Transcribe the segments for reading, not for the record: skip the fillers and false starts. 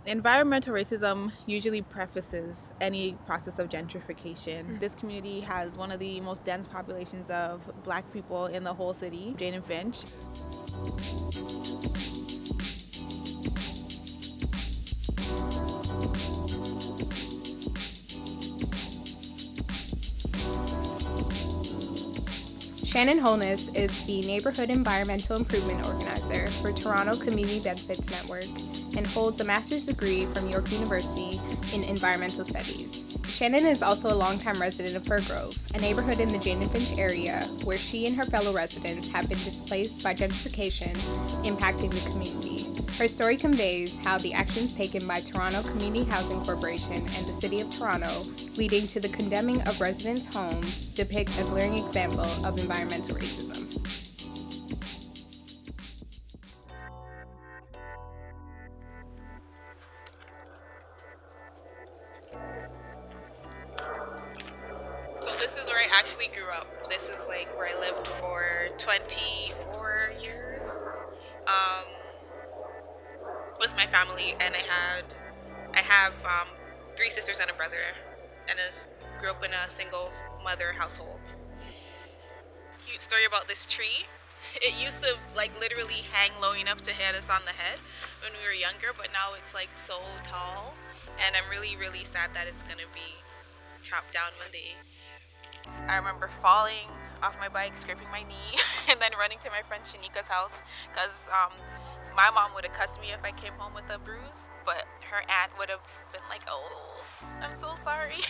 Environmental racism usually prefaces any process of gentrification. This community has one of the most dense populations of Black people in the whole city, Jane and Finch. Shannon Holness is the Neighbourhood Environmental Improvement Organizer for Toronto Community Benefits Network and holds a master's degree from York University in Environmental Studies. Shannon is also a longtime resident of Firgrove, a neighborhood in the Jane and Finch area where she and her fellow residents have been displaced by gentrification, impacting the community. Her story conveys how the actions taken by Toronto Community Housing Corporation and the City of Toronto, leading to the condemning of residents' homes, depict a glaring example of environmental racism. So this is where I actually grew up. This is like where I lived for 24 years with my family, and I have three sisters and a brother, and grew up in a single mother household. Cute story about this tree. It used to like literally hang low enough to hit us on the head when we were younger, but now it's like so tall, and I'm really sad that it's gonna be chopped down one day. I remember falling off my bike, scraping my knee, and then running to my friend Shanika's house because my mom would have cussed me if I came home with a bruise, but her aunt would have been like, "Oh, I'm so sorry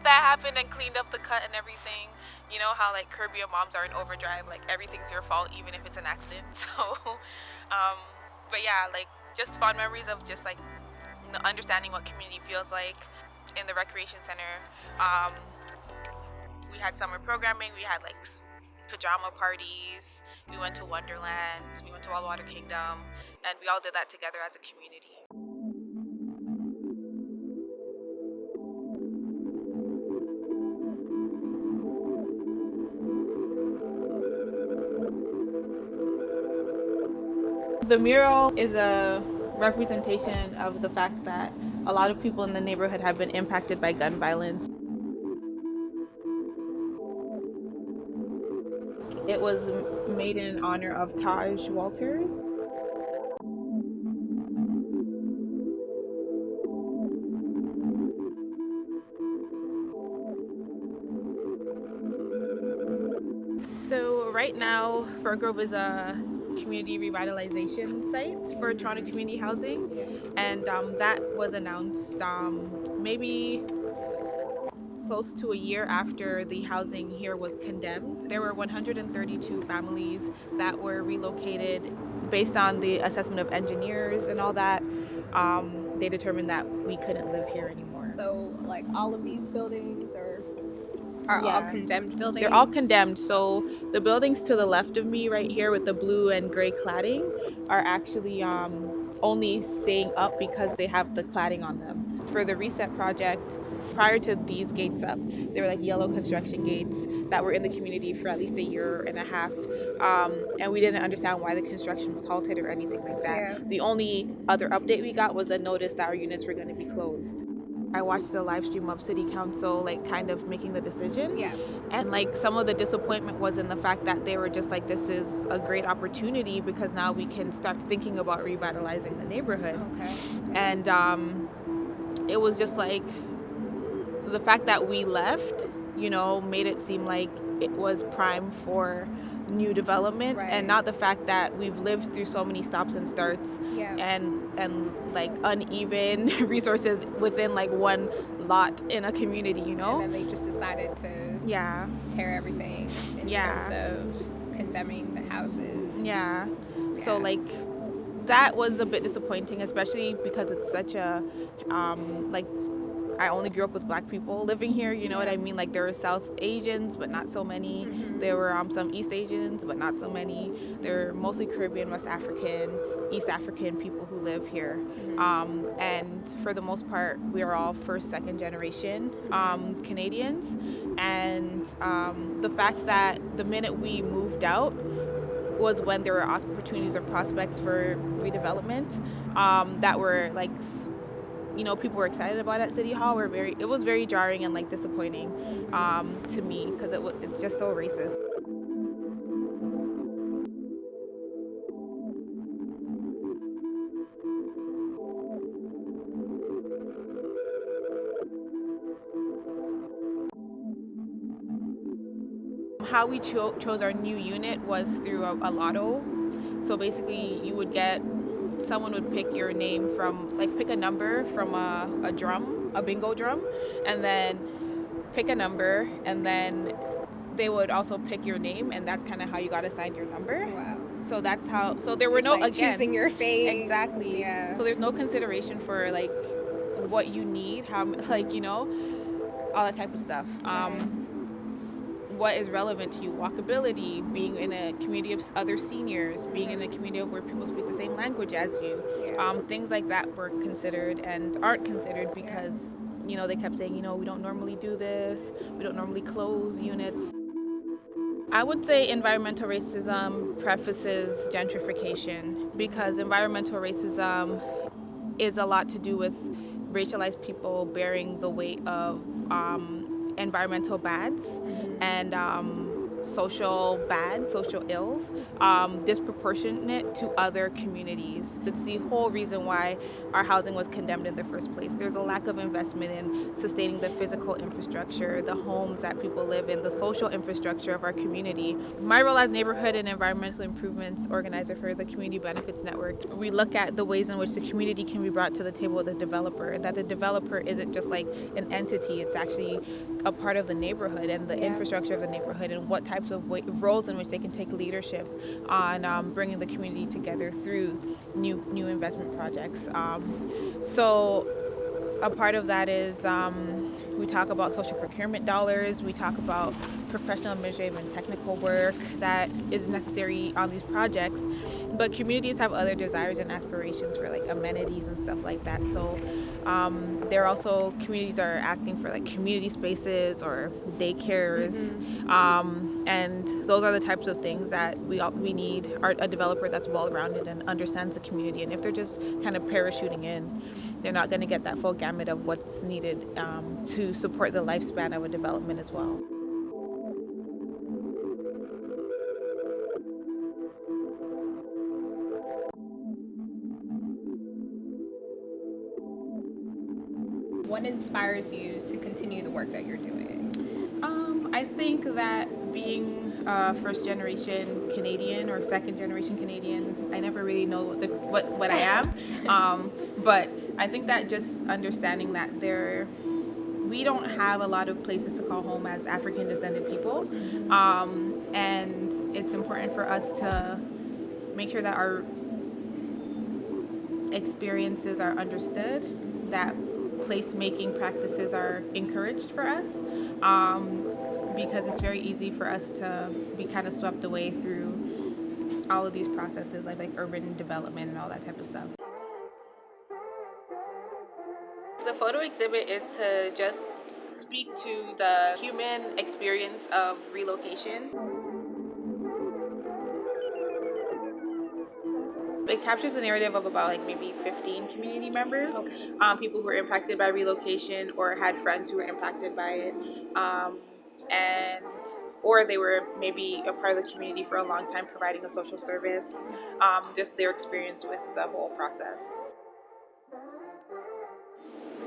that happened," and cleaned up the cut and everything. You know how like Caribbean moms are in overdrive, like everything's your fault even if it's an accident. So, but yeah, like just fond memories of just like understanding what community feels like in the recreation center. We had summer programming, we had like pajama parties, we went to Wonderland, we went to Wildwater Kingdom, and we all did that together as a community. The mural is a representation of the fact that a lot of people in the neighborhood have been impacted by gun violence. It was made in honor of Taj Walters. So right now, Firgrove is a community revitalization site for Toronto Community Housing, and that was announced maybe close to a year after the housing here was condemned. There were 132 families that were relocated based on the assessment of engineers and all that. They determined that we couldn't live here anymore. So, like all of these buildings are all condemned buildings? They're all condemned. So the buildings to the left of me right here with the blue and gray cladding are actually only staying up because they have the cladding on them. For the reset project, prior to these gates up, they were like yellow construction gates that were in the community for at least a year and a half. And we didn't understand why the construction was halted or anything like that. Yeah. The only other update we got was a notice that our units were going to be closed. I watched the live stream of City Council like kind of making the decision. Yeah. And like some of the disappointment was in the fact that they were just like, this is a great opportunity because now we can start thinking about revitalizing the neighborhood. Okay. And it was just like the fact that we left, you know, made it seem like it was prime for new development, Right. and not the fact that we've lived through so many stops and starts. Yeah. and like uneven resources within like one lot in a community, you know. And then they just decided to Yeah. tear everything in terms of condemning the houses. Yeah. So like that was a bit disappointing, especially because it's such a like I only grew up with Black people living here, you know what I mean? Like there were South Asians, but not so many. Mm-hmm. There were some East Asians, but not so many. There were mostly Caribbean, West African, East African people who live here. Mm-hmm. And for the most part, we are all first, second generation Canadians. And the fact that the minute we moved out, was when there were opportunities or prospects for redevelopment that were like, people were excited about at City Hall. It was very jarring and like disappointing to me because it's just so racist. How we chose our new unit was through a lotto. So basically, someone would pick your name from, like, pick a number from a drum, a bingo drum, and then pick a number, and then they would also pick your name, and that's kind of how you got assigned your number. Wow. So that's how. So there were It's no like again choosing your fate. exactly. Yeah. So there's no consideration for like what you need, how all that type of stuff. Right. What is relevant to you, walkability, being in a community of other seniors, being in a community where people speak the same language as you. Yeah. Things like that were considered and aren't considered because, they kept saying, we don't normally do this, we don't normally close units. I would say environmental racism prefaces gentrification because environmental racism is a lot to do with racialized people bearing the weight of environmental bads and social ills, disproportionate to other communities. It's the whole reason why our housing was condemned in the first place. There's a lack of investment in sustaining the physical infrastructure, the homes that people live in, the social infrastructure of our community. My role as neighborhood and environmental improvements organizer for the Community Benefits Network, we look at the ways in which the community can be brought to the table with the developer, and that the developer isn't just like an entity, it's actually a part of the neighborhood and the infrastructure of the neighborhood, and what types of roles in which they can take leadership on bringing the community together through new investment projects. So a part of that is we talk about social procurement dollars, we talk about professional, administrative, and technical work that is necessary on these projects, but communities have other desires and aspirations for like amenities and stuff like that. So communities are asking for like community spaces or daycares, and those are the types of things that we need a developer that's well-rounded and understands the community. And if they're just kind of parachuting in, they're not going to get that full gamut of what's needed to support the lifespan of a development as well. What inspires you to continue the work that you're doing? I think that being first generation Canadian or second generation Canadian, I never really know what I am, but I think that just understanding that we don't have a lot of places to call home as African descended people, and it's important for us to make sure that our experiences are understood, that placemaking practices are encouraged for us, because it's very easy for us to be kind of swept away through all of these processes like urban development and all that type of stuff. The photo exhibit is to just speak to the human experience of relocation. It captures the narrative of about like maybe 15 community members, people who were impacted by relocation or had friends who were impacted by it, or they were maybe a part of the community for a long time providing a social service, just their experience with the whole process.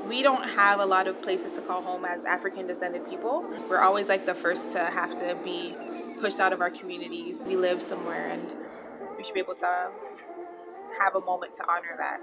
We don't have a lot of places to call home as African descended people. We're always like the first to have to be pushed out of our communities. We live somewhere and we should be able to have a moment to honor that.